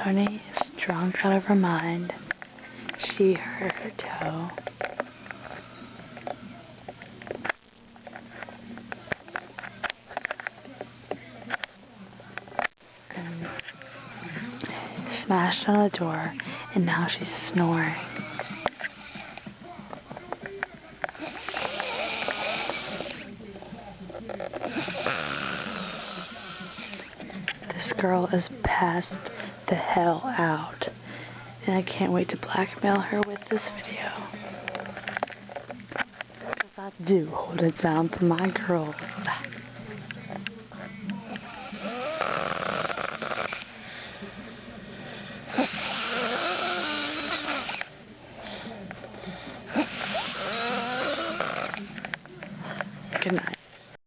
Toni is drunk out of her mind. She hurt her toe. And smashed on the door, and now she's snoring. This girl is passed the hell out, and I can't wait to blackmail her with this video. Because I do hold it down for my girls.